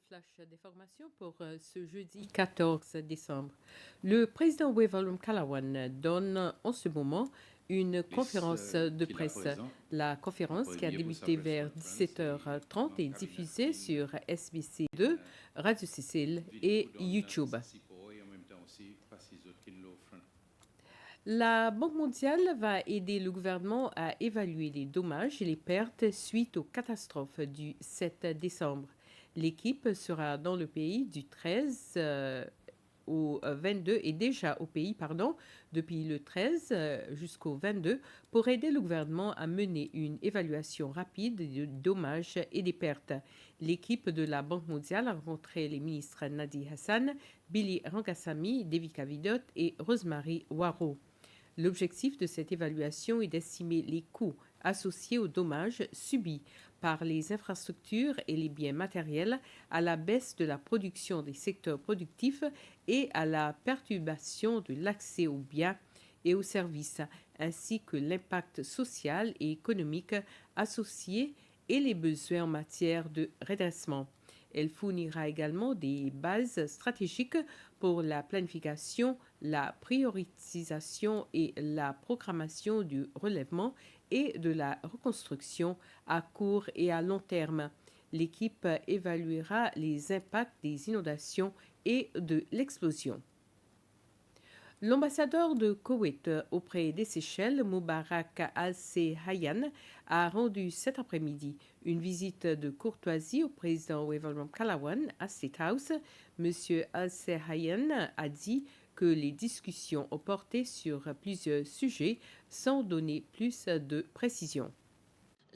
flash d'information pour ce jeudi 14 décembre. Le président Waverlum Calawan donne en ce moment une conférence de presse. La conférence, qui a débuté vers 17h30, est diffusée sur SBC2, Radio Sicile et YouTube. La Banque mondiale va aider le gouvernement à évaluer les dommages et les pertes suite aux catastrophes du 7 décembre. L'équipe sera dans le pays du 13 au 22 et déjà au pays, depuis le 13 jusqu'au 22 pour aider le gouvernement à mener une évaluation rapide des dommages et des pertes. L'équipe de la Banque mondiale a rencontré les ministres Nadi Hassan, Billy Rangasamy, Devika Vidot et Rosemary Waro. L'objectif de cette évaluation est d'estimer les coûts associés aux dommages subis par les infrastructures et les biens matériels à la baisse de la production des secteurs productifs et à la perturbation de l'accès aux biens et aux services, ainsi que l'impact social et économique associé et les besoins en matière de redressement. Elle fournira également des bases stratégiques pour la planification, la prioritisation et la programmation du relèvement et de la reconstruction à court et à long terme. L'équipe évaluera les impacts des inondations et de l'explosion. L'ambassadeur de Koweït auprès des Seychelles, Moubarak Al-Sehayan, a rendu cet après-midi une visite de courtoisie au président Waverlum Calawan à State House. M. Al-Sehayan a dit que les discussions ont porté sur plusieurs sujets sans donner plus de précisions.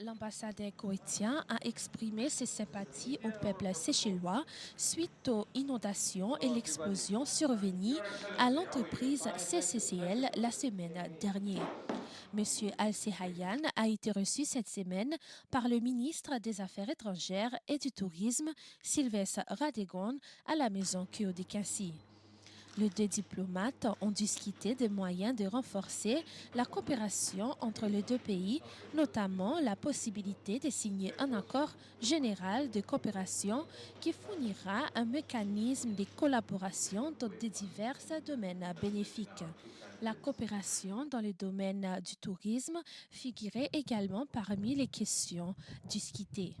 L'ambassadeur koweïtien a exprimé ses sympathies au peuple séchellois suite aux inondations et l'explosion survenue à l'entreprise CCCL la semaine dernière. Monsieur Al-Sehayan a été reçu cette semaine par le ministre des Affaires étrangères et du Tourisme, Sylvestre Radegon, à la maison Kyo de Kassi. Les deux diplomates ont discuté des moyens de renforcer la coopération entre les deux pays, notamment la possibilité de signer un accord général de coopération qui fournira un mécanisme de collaboration dans de divers domaines bénéfiques. La coopération dans le domaine du tourisme figurait également parmi les questions discutées.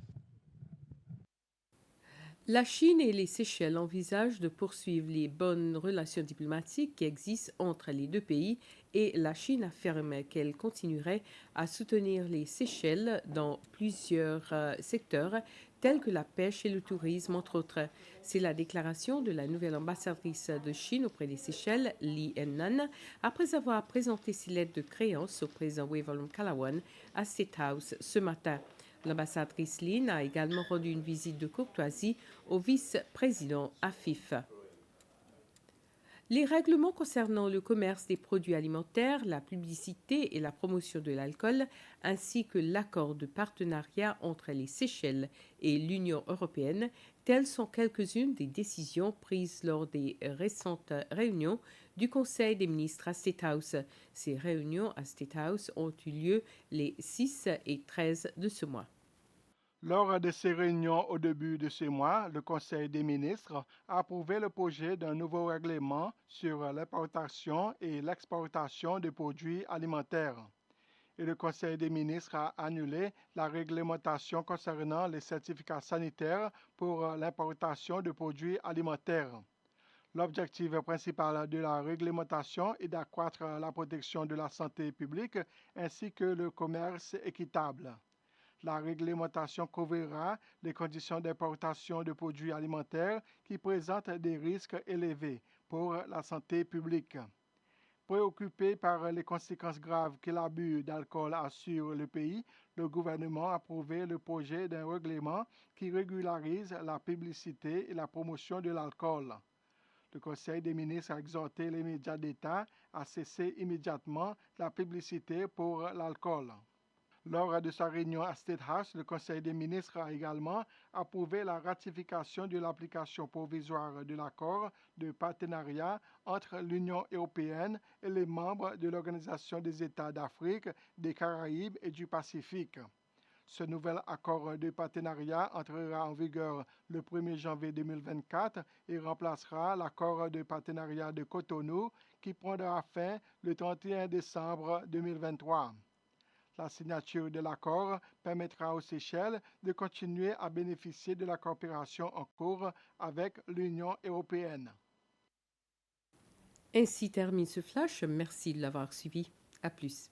La Chine et les Seychelles envisagent de poursuivre les bonnes relations diplomatiques qui existent entre les deux pays et la Chine affirme qu'elle continuerait à soutenir les Seychelles dans plusieurs secteurs tels que la pêche et le tourisme, entre autres. C'est la déclaration de la nouvelle ambassadrice de Chine auprès des Seychelles, Li Ennan, après avoir présenté ses lettres de créance au président Waverlum Calawan à State House ce matin. L'ambassadrice Lin a également rendu une visite de courtoisie au vice-président Afif. Les règlements concernant le commerce des produits alimentaires, la publicité et la promotion de l'alcool, ainsi que l'accord de partenariat entre les Seychelles et l'Union européenne, telles sont quelques-unes des décisions prises lors des récentes réunions du Conseil des ministres à State House. Ces réunions à State House ont eu lieu les 6 et 13 de ce mois. Lors de ces réunions au début de ce mois, le Conseil des ministres a approuvé le projet d'un nouveau règlement sur l'importation et l'exportation de produits alimentaires. Et le Conseil des ministres a annulé la réglementation concernant les certificats sanitaires pour l'importation de produits alimentaires. L'objectif principal de la réglementation est d'accroître la protection de la santé publique ainsi que le commerce équitable. La réglementation couvrira les conditions d'importation de produits alimentaires qui présentent des risques élevés pour la santé publique. Préoccupé par les conséquences graves que l'abus d'alcool a sur le pays, le gouvernement a approuvé le projet d'un règlement qui régularise la publicité et la promotion de l'alcool. Le Conseil des ministres a exhorté les médias d'État à cesser immédiatement la publicité pour l'alcool. Lors de sa réunion à State House, le Conseil des ministres a également approuvé la ratification de l'application provisoire de l'accord de partenariat entre l'Union européenne et les membres de l'Organisation des États d'Afrique, des Caraïbes et du Pacifique. Ce nouvel accord de partenariat entrera en vigueur le 1er janvier 2024 et remplacera l'accord de partenariat de Cotonou qui prendra fin le 31 décembre 2023. La signature de l'accord permettra aux Seychelles de continuer à bénéficier de la coopération en cours avec l'Union européenne. Ainsi termine ce flash. Merci de l'avoir suivi. À plus.